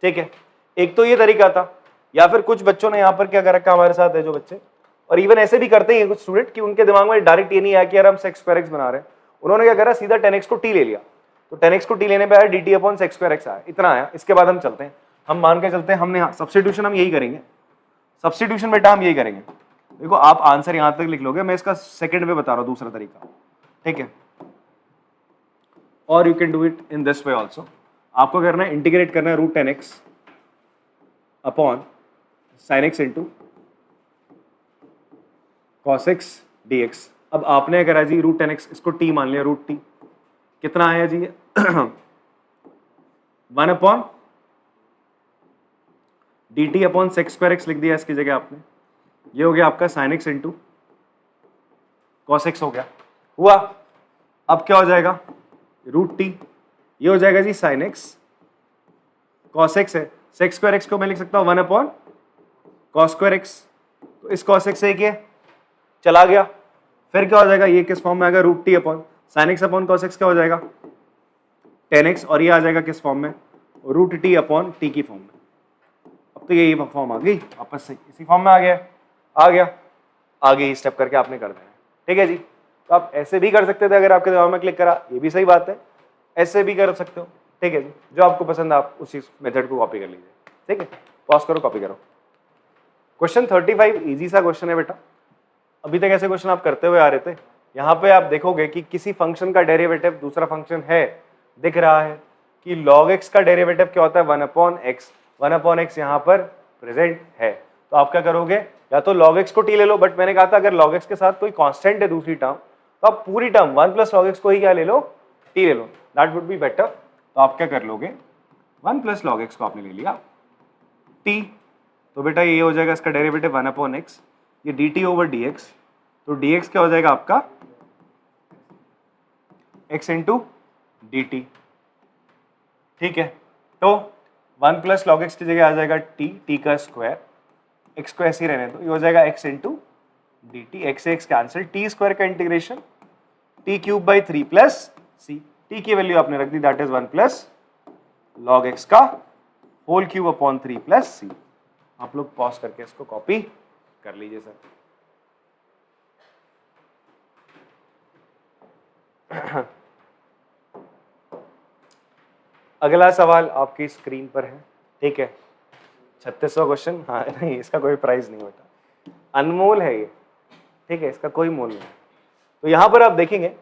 ठीक है, एक तो ये तरीका था, या फिर कुछ बच्चों ने यहाँ पर क्या कर रखा हमारे साथ है जो बच्चे, और इवन ऐसे भी करते हैं कुछ स्टूडेंट कि उनके दिमाग में डायरेक्ट ये नहीं आया कि यार हम sec² x बना रहे हैं, उन्होंने क्या करा, सीधा 10x को t ले लिया, तो 10x को t लेने पे आया dt अपॉन sec² x आया, इतना आया। इसके बाद हम चलते हैं, हम मान के चलते हैं, हमने सब्स्टिट्यूशन हम यही करेंगे, सब्स्टिट्यूशन बेटा हम यही करेंगे। देखो आप आंसर यहां तक लिख लोगे, मैं इसका सेकंड वे बता रहा हूं, दूसरा तरीका। ठीक है, और you can do it in this way also. आपको करना है, इंटीग्रेट करना है √10x upon sin x into cos x dx। अब आपने करा जी रूट 10x, इसको t मान लिया, रूट t कितना आया जी 1 upon dt upon sex square x लिख दिया इसकी जगह आपने। ये हो गया आपका sin x into cos x हो गया, हुआ। अब क्या हो जाएगा रूट t, ये हो जाएगा जी sin x cos x है, सेक्स स्क्वायर एक्स को मैं लिख सकता हूँ 1 अपॉन cos स्क्वायर एक्स, तो इस cos x से एक चला गया, फिर क्या हो जाएगा ये किस फॉर्म में आएगा root t upon sine x upon cos x क्या हो जाएगा 10x, और ये आ जाएगा किस फॉर्म में रूट टी अपॉन टी की फॉर्म में। अब तो यही फॉर्म आ गई वापस से, इसी फॉर्म में आ गया आगे स्टेप करके आपने कर देना, ठीक है जी। तो आप ऐसे भी कर सकते थे, अगर आपके दिमाग में क्लिक करा ये भी सही बात है, ऐसे भी कर सकते हो, ठीक है जी। जो आपको पसंद है आप उसी मेथड को कॉपी कर लीजिए, ठीक है। पॉज करो, कॉपी करो। क्वेश्चन 35 इजी सा क्वेश्चन है बेटा, अभी तक ऐसे क्वेश्चन आप करते हुए आ रहे थे। यहाँ पे आप देखोगे कि किसी फंक्शन का डेरिवेटिव दूसरा फंक्शन है, दिख रहा है कि log x का डेरिवेटिव क्या होता है 1 अपॉन एक्स, 1 अपॉन एक्स यहाँ पर प्रेजेंट है, तो आप क्या करोगे या तो log x को t ले लो, बट मैंने कहा था अगर log x के साथ कोई कांस्टेंट है दूसरी टर्म तो आप पूरी टर्म 1 प्लस log x को ही क्या ले लो t ले लो, दैट वुड बी बेटर। तो आप क्या कर लोगे 1 प्लस log x को आपने ले लिया t, तो बेटा ये हो जाएगा इसका डेरिवेटिव 1 अपॉन एक्स, ये dt ओवर dx, तो dx क्या हो जाएगा आपका x इंटू dt, ठीक है। तो 1 प्लस log x की जगह आ जाएगा t का स्क्वायर, x को ऐसे ही रहने दो, ये हो जाएगा x इंटू dt, x से x कैंसिल, t स्क्वायर का integration t cube by 3 plus c, t की वैल्यू आपने रख दी that is 1 plus log x का whole cube upon 3 plus c। आप लोग पॉज करके इसको कॉपी कर लीजिए सर। अगला सवाल आपकी स्क्रीन पर है, ठीक है। 36वां क्वेश्चन, हाँ नहीं इसका कोई प्राइस नहीं होता, अनमोल है ये, ठीक है, इसका कोई मोल नहीं। तो यहां पर आप देखेंगे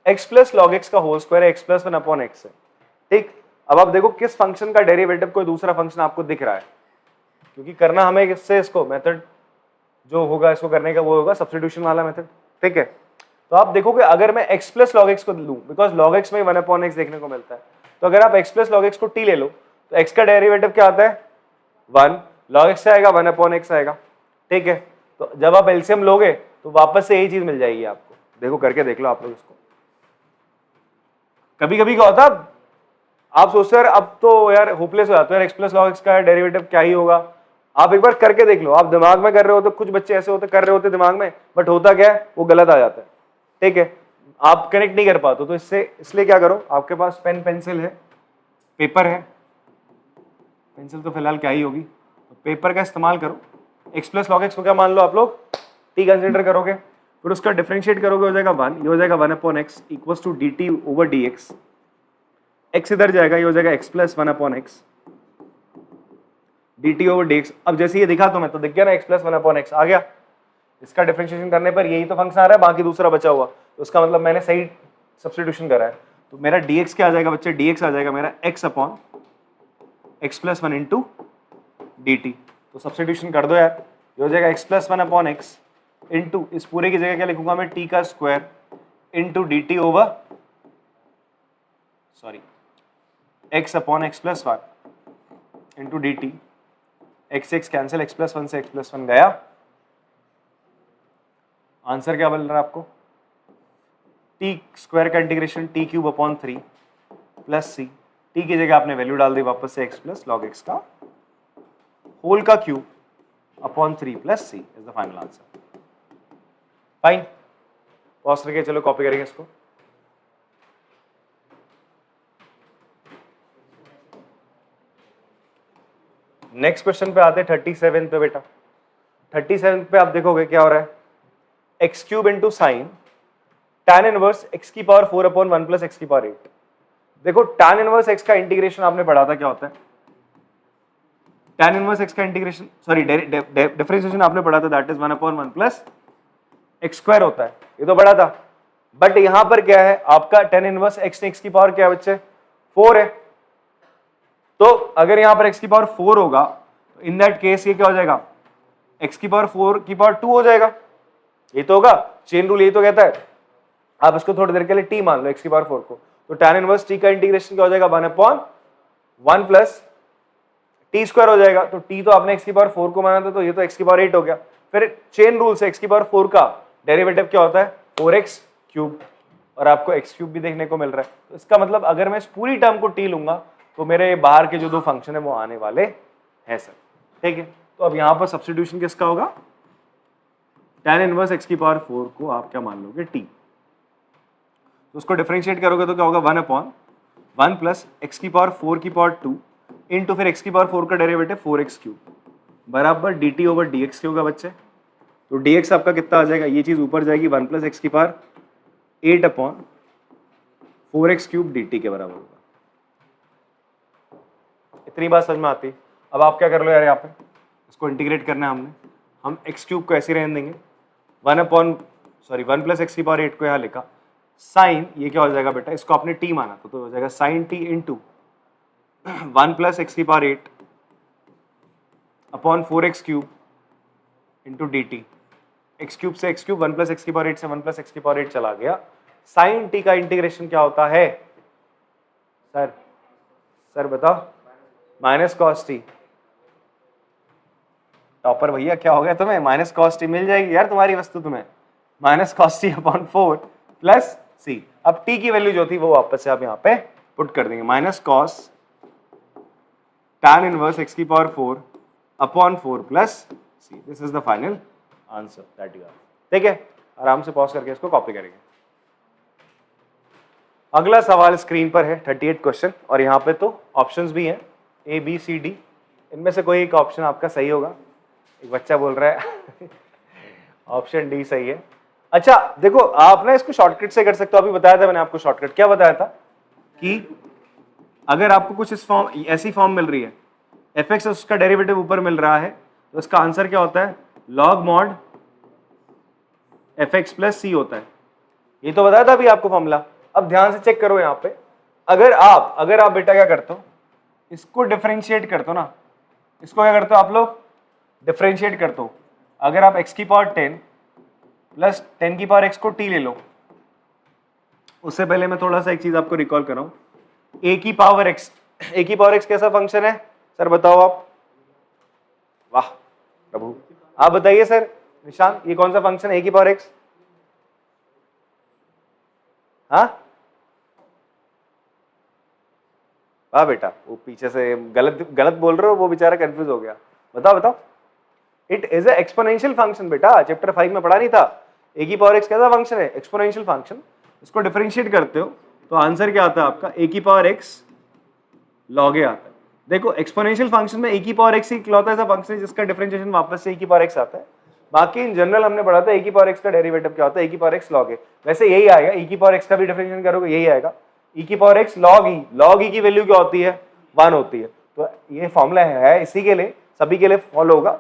x प्लस लॉग एक्स का होल स्क्वायर है, x प्लस 1 अपॉन एक्स है, ठीक। अब आप देखो किस फंक्शन का डेरिवेटिव कोई दूसरा फंक्शन आपको दिख रहा है, क्योंकि करना हमें इससे इसको मेथड जो होगा इसको करने का वो होगा सब्स्टिट्यूशन वाला मेथड, ठीक है। तो आप देखोगे अगर मैं x प्लस लॉग एक्स को लूं, बिकॉज लॉग एक्स में 1 अपॉन एक्स देखने को मिलता है, तो अगर आप x प्लस लॉग एक्स को t ले लो तो x का डेरिवेटिव क्या आता है 1, log x से आएगा 1 अपॉन एक्स आएगा, ठीक है। तो जब आप एलसीएम लोगे तो वापस से यही चीज मिल जाएगी आपको, देखो करके देख लो आप लोग इसको। कभी कभी क्या होता है आप सोचते हैं अब तो यार होपलेस हो जाते हैं, x प्लस लॉग एक्स का डेरिवेटिव क्या ही होगा, आप एक बार करके देख लो। आप दिमाग में कर रहे हो तो कुछ बच्चे ऐसे होते कर रहे होते दिमाग में, बट होता क्या है वो गलत आ जाता है, ठीक है, आप कनेक्ट नहीं कर पाते। तो इसलिए क्या करो, आपके पास पेन पेंसिल है, पेपर है, पेंसिल तो फिलहाल क्या ही होगी, तो पेपर का इस्तेमाल करो। x प्लस लॉग एक्स को क्या मान लो आप लोग t कंसिडर करोगे, फिर उसका डिफरेंशिएट करोगे, हो जाएगा 1, ये हो जाएगा 1 upon x equals to dt over dx, x इधर जाएगा, ये हो जाएगा x plus 1 upon x dt over dx। अब जैसे ये दिखा तो मैं तो दिख गया ना x प्लस 1 अपॉन एक्स आ गया, इसका डिफरेंशिएशन करने पर यही तो फंक्शन आ रहा है, बाकी दूसरा बचा हुआ, तो उसका मतलब मैंने सही सब्स्टिट्यूशन करा है। तो मेरा dx क्या आ जाएगा बच्चे, dx आ जाएगा मेरा x upon x plus 1 into dt। तो सब्स्टिट्यूशन कर दो यार, ये हो जाएगा x plus 1 upon x into इस पूरे की जगह क्या लिखूंगा मैं t का square into dt over sorry x upon x plus 1 into dt, x cancel, x plus 1 से x प्लस 1 गया, आंसर क्या बन रहा है आपको t स्क्वायर का integration t cube upon 3 plus c, t की जगह आपने वैल्यू डाल दी वापस से x प्लस लॉग एक्स का होल का cube upon 3 plus c is the final answer. Fine, pause करके चलो कॉपी करेंगे इसको। नेक्स्ट क्वेश्चन पे आते हैं 37 पे बेटा। 37 पे आप देखोगे क्या हो रहा है, x cube into sine tan inverse x की पावर 4 अपॉन 1 प्लस x की पावर 8। देखो tan इनवर्स x का इंटीग्रेशन आपने पढ़ा था क्या होता है, tan इनवर्स x का इंटीग्रेशन सॉरी डिफरेंशिएशन आपने पढ़ा था that is 1 upon 1 plus x square होता है, ये तो पढ़ा था। बट यहां पर क्या है आपका tan इनवर्स x की पावर क्या है बच्चे 4 है, तो अगर यहां पर x की पावर 4 होगा तो इन दैट केस ये क्या हो जाएगा x की पावर 4 की पावर 2 हो जाएगा, ये तो होगा, चेन रूल यही तो कहता है। आप इसको थोड़ी देर के लिए t मान लो x की पावर 4 को, तो tan इनवर्स t का इंटीग्रेशन क्या हो जाएगा 1/1 प्लस टी स्क्वायर हो जाएगा। तो t तो आपने x की पावर 4 को माना था, तो ये तो x की पावर 8 हो गया। फिर चेन रूल से x की पावर 4 का डेरिवेटिव क्या होता है 4x क्यूब, और आपको x क्यूब भी देखने को मिल रहा है। तो इसका मतलब अगर मैं इस पूरी टर्म को t लूंगा तो मेरे बाहर के जो दो फंक्शन है वो आने वाले हैं सर, ठीक है। तो अब यहां पर सब्स्टिट्यूशन किसका होगा, tan इनवर्स x की पावर 4 को आप क्या मान लोगे t, तो उसको डिफरेंशिएट करोगे तो क्या होगा 1/1 प्लस x की पावर 4 की पावर 2 इंटू फिर x की पावर 4 का डेरिवेटिव 4x क्यूब बराबर dt ओवर dx के होगा बच्चे। तो dx आपका कितना आ जाएगा, ये चीज ऊपर जाएगी 1 प्लस x की पावर 8/4x क्यूब dt के बराबर होगा। इतनी बात समझ में आती। अब आप क्या कर लो यार, यहाँ पे इसको इंटीग्रेट करना है हमने, हम x क्यूब को ऐसे रहने देंगे 1 प्लस x की पावर 8 को यहाँ लिखा, साइन ये क्या हो जाएगा बेटा, इसको आपने t माना तो हो जाएगा sine t into 1 plus x की power 8 upon 4x cube into d t. X cube से एक्स क्यूब, 1 प्लस एक्स की पावर 8 से 1 प्लस एक्स की पावर 8 चला गया। साइन टी का इंटीग्रेशन क्या होता है सर, सर बताओ, माइनस कॉस टी। टॉपर भैया क्या हो गया तुम्हें, माइनस कॉस टी मिल जाएगी यार तुम्हारी वस्तु तुम्हें, minus cos T upon 4 plus C. अब टी की वैल्यू जो थी वो वापस से आप यहाँ पे पुट कर देंगे, minus cos tan inverse x की पावर 4 अपॉन 4 प्लस सी। This is the final answer that you have. ठीक है, आराम से पॉज करके इसको कॉपी करेंगे। अगला सवाल स्क्रीन पर है 38 क्वेश्चन, और यहाँ पे तो ऑप्शंस भी हैं ए बी सी डी, इनमें से कोई एक ऑप्शन आपका सही होगा। एक बच्चा बोल रहा है ऑप्शन डी सही है। अच्छा देखो, आप ना इसको शॉर्टकट से कर सकते हो। अभी बताया था मैंने आपको शॉर्टकट, क्या बताया था कि अगर आपको कुछ इस फॉर्म, ऐसी फॉर्म मिल रही है, एफ एक्स उसका डेरिवेटिव ऊपर मिल रहा है, तो इसका आंसर क्या होता है log mod F X plus C होता है। ये तो बताया था अभी आपको फॉर्मूला। अब ध्यान से चेक करो यहाँ पे, अगर आप बेटा क्या करते हो, इसको डिफरेंशिएट करते हो ना, इसको क्या करते हो आप लोग डिफरेंशिएट करते हो। अगर आप x की पावर 10 प्लस 10 की पावर x को t ले लो, उससे पहले मैं थोड़ा सा एक चीज आपको रिकॉल कर रहा हूं। a की पावर x कैसा फंक्शन है सर बताओ आप, वाह प्रभु, आप बताइए सर निशांत, ये कौन सा फंक्शन है a की पावर x? हाँ वाह बेटा, वो पीछे से गलत बोल रहे हो, वो बेचारा कंफ्यूज हो गया। बताओ, it is a exponential function बेटा, चैप्टर 5 में पढ़ा नहीं था। a की पावर x कैसा फंक्शन है, एक्सपोनेंशियल फंक्शन। इसको डिफरेंशिएट करते हो तो आंसर क्या आता है आपका a की पावर x log a आता है। देखो एक्सपोनेंशियल फंक्शन में a की पावर x ही इकलौता ऐसा फंक्शन है जिसका डिफरेंशिएशन वापस से a की पावर x आता है। बाकी इन जनरल हमने पढ़ा था a की पावर x का डेरिवेटिव क्या होता है, a की पावर x log a। वैसे यही आएगा, e की पावर x का भी डिफरेंशिएशन करोगे यही आएगा, e की पावर x log e की वैल्यू क्या होती है 1 होती है। तो ये फॉर्मूला है इसी के लिए, सभी के लिए फॉलो होगा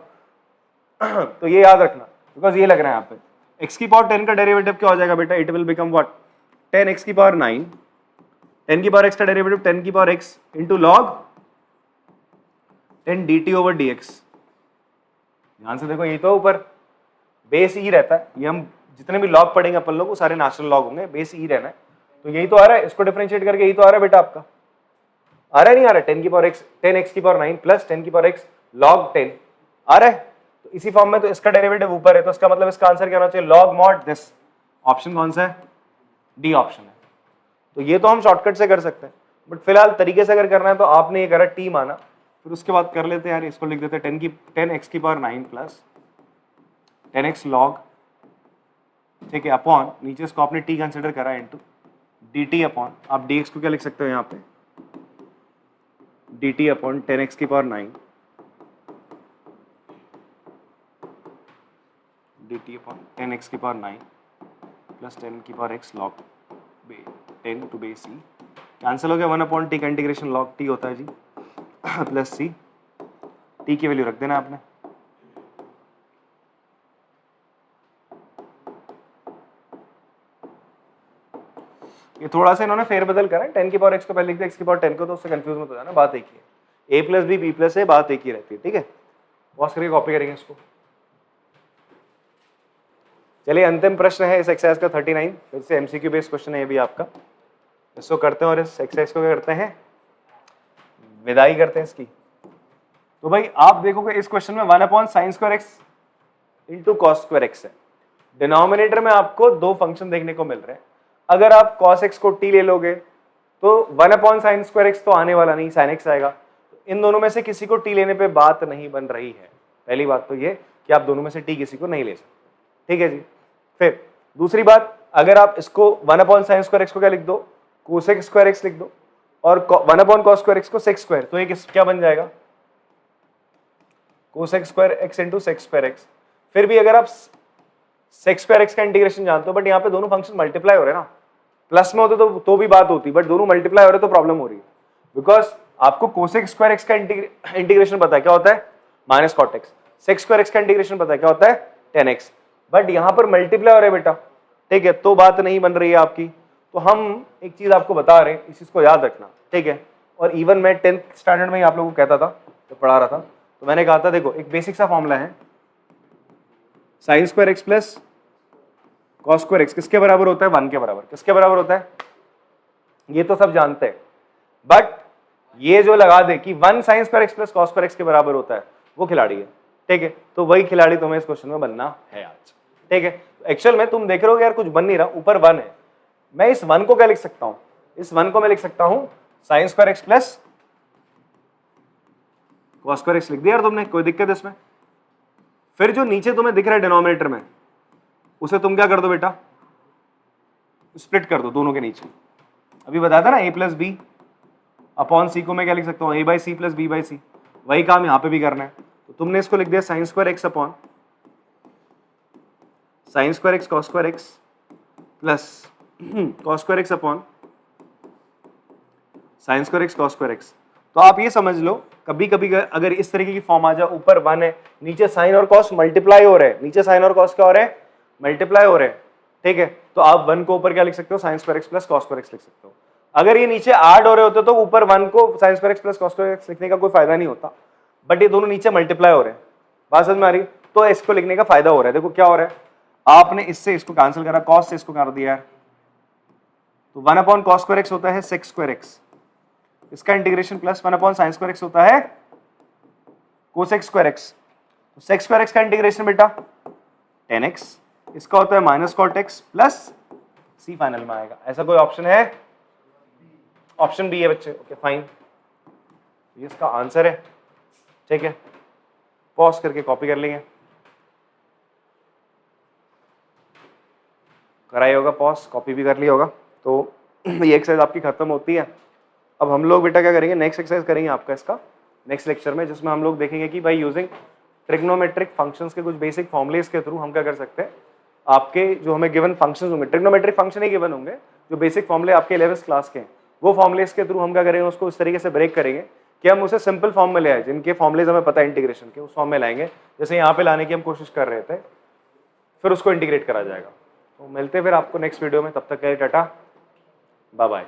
तो ये याद रखना, बिकॉज ये लग रहा है यहाँ पे। x की पावर 10 का डेरिवेटिव क्या हो जाएगा बेटा, it will become what 10x की पावर 9, 10 की पावर x का डेरिवेटिव 10 की power x into log 10 dt over dx। ध्यान से देखो, ये तो ऊपर बेस ई रहता है, ये हम जितने भी लॉग पढ़ेंगे अपन लोग वो सारे नेचुरल लॉग होंगे, बेस ई रहना है। तो यही तो आ रहा है, इसको डिफरेंशिएट करके यही तो आ रहा है बेटा आपका, आ रहा है नहीं आ रहा है 10 की पावर x 10x की पावर 9 प्लस 10 की पावर x log 10 आ रहा है। तो इसी फॉर्म में तो इसका डेरिवेटिव ऊपर है, तो इसका मतलब इसका आंसर क्या होना चाहिए log mod दिस। ऑप्शन कौन सा है, डी ऑप्शन है। तो ये तो हम शॉर्टकट से कर सकते हैं, बट फिलहाल तरीके से अगर करना है तो आपने ये करा टी माना, फिर उसके बाद कर लेते हैं यार, इसको लिख देते हैं 10x की पावर 9 प्लस 10x log, ठीक है, अपॉन नीचे इसको आपने t कंसिडर करा इनटू dt अपॉन, आप dx को क्या लिख सकते हो यहाँ पे dt अपॉन 10x की पावर 9 dt अपॉन 10x की पावर 9 प्लस 10 की power x log 10 to base c। Cancel हो गया, 1 अपॉन t का इंटीग्रेशन log t होता है जी प्लस c, t की वैल्यू रख देना आपने। ये थोड़ा सा इन्होंने फेरबदल करा है, 10 की पावर x को पहले लिख दिया, x की पावर 10 को, तो उससे कंफ्यूज मत हो जाना, बात एक ही है, a plus B B plus A, बात एक ही रहती है। ठीक है, पॉज करके कॉपी करेंगे इसको। चलिए अंतिम प्रश्न है इस एक्सरसाइज का 39, फिर से एमसीक्यू बेस्ड क्वेश्चन है ये भी आपका। इसको करते हैं और इस एक्सरसाइज को क्या करते हैं, विदाई करते हैं इसकी। तो भाई आप देखोगे इस क्वेश्चन में 1/sin² x into cos² x है। डिनोमिनेटर में आपको दो फंक्शन देखने को मिल रहे हैं। अगर आप cos x को t ले लोगे तो 1/sin² x तो आने वाला नहीं, sin x आएगा। इन दोनों में से किसी को t लेने पे बात नहीं बन रही है। पहली बात तो ये कि आप दोनों में से t किसी को नहीं ले सकते, ठीक है जी। फिर दूसरी बात, अगर आप इसको 1/sin² x को क्या लिख दो, cosec² x लिख दो, और 1/cos² x को sec², तो ये क्या बन जाएगा, cosec² x into sec² x। फिर भी अगर आप sec² x का इंटीग्रेशन जानते हो, बट यहाँ पे दोनों फंक्शन मल्टीप्लाई हो रहे हैं ना, प्लस में होते तो भी बात होती, बट दोनों मल्टीप्लाई हो रहे तो प्रॉब्लम हो रही है। बिकॉज आपको cosec² x का इंटीग्रेशन पता है क्या होता है, -cot x। sec² x का इंटीग्रेशन पता है क्या होता है, tan x। बट यहाँ पर मल्टीप्लाई हो रहे बेटा, ठीक है, तो बात नहीं बन रही है आपकी। तो हम एक चीज आपको बता रहे हैं, इस चीज को याद रखना, ठीक है। और इवन मैं 10th स्टैंडर्ड में ही आप लोगों को कहता था, तो पढ़ा रहा था, तो मैंने कहा था देखो एक बेसिक सा फॉर्मूला है, sin² x plus cos² x किसके बराबर होता है, 1 के बराबर। किसके बराबर होता है, ये तो सब जानते हैं, बट ये जो लगा दे कि 1 sin² x plus cos² x के बराबर होता है, वो खिलाड़ी है, ठीक है। तो वही खिलाड़ी तुम्हें इस क्वेश्चन में बनना है आज, ठीक है। एक्चुअल में तुम देख रहे हो यार कुछ बन नहीं रहा, ऊपर 1 है, मैं इस 1 को क्या लिख सकता हूं, इस 1 को मैं लिख सकता हूं sin² x plus cos² x लिख दिया यार तुमने, कोई दिक्कत है इसमें। फिर जो नीचे तुम्हें दिख रहा है डिनोमिनेटर में, उसे तुम क्या कर दो बेटा, स्प्लिट कर दो दोनों के नीचे। अभी बताया था ना a प्लस बी अपॉन सी को मैं क्या लिख सकता हूँ, a/c प्लस b/c। वही काम यहाँ पे भी करना है। तो तुमने इसको लिख दिया sin² x upon sin² x cos² x plus cos² x upon sin² x cos² x। तो आप ये समझ लो, कभी कभी अगर इस तरीके की फॉर्म आ जाए, ऊपर 1 है, नीचे साइन और कॉस मल्टीप्लाई हो रहे हैं, नीचे साइन और कॉस क्या हो रहे हैं, मल्टीप्लाई हो रहे हैं, ठीक है। तो आप 1 को ऊपर क्या लिख सकते हो, sin² x plus cos² x लिख सकते हो। अगर ये नीचे ऐड हो रहे होते तो ऊपर 1 को sin² x plus cos² x लिखने का कोई फायदा नहीं होता, बट ये दोनों नीचे मल्टीप्लाई हो रहे हैं, बात समझ में आ रही, तो इसको लिखने का फायदा हो रहा है। देखो क्या हो रहा है, आपने इससे इसको कैंसिल करा, cos से इसको कर दिया है, तो 1/cos² x होता है sec² x, इसका इंटीग्रेशन प्लस 1/sin² x होता है cosec² x। तो sec² x का इंटीग्रेशन बेटा tan x, इसका होता है -cot x plus c final में आएगा। ऐसा कोई ऑप्शन है, ऑप्शन बी है बच्चे, ओके फाइन, ये इसका आंसर है, ठीक है। पॉज करके कॉपी कर लेंगे, कराई होगा पॉज, कॉपी भी कर लिया होगा। तो ये एक्सरसाइज आपकी खत्म होती है। अब हम लोग बेटा क्या करेंगे, नेक्स्ट एक्सरसाइज करेंगे आपका इसका नेक्स्ट लेक्चर में, जिसमें हम लोग देखेंगे कि भाई यूजिंग ट्रिग्नोमेट्रिक फंक्शंस के कुछ बेसिक फॉर्मुलेस के थ्रू हम क्या कर सकते हैं, आपके जो हमें गिवन फंक्शंस होंगे, ट्रिग्नोमेट्रिक फंक्शन ही गिवन होंगे, जो बेसिक फॉर्मुले आपके 11th क्लास के हैं, वो फॉर्मुलेस के थ्रू हम क्या करेंगे, उसको इस तरीके से ब्रेक करेंगे कि हम उसे सिंपल फॉर्म में ले आए, जिनके फॉर्मुलेज हमें पता है इंटीग्रेशन के, उस फॉर्म में लाएंगे, जैसे यहाँ पे लाने की हम कोशिश कर रहे थे, फिर उसको इंटीग्रेट करा जाएगा। तो मिलते हैं फिर आपको नेक्स्ट वीडियो में, तब तक के लिए टाटा बाय बाय।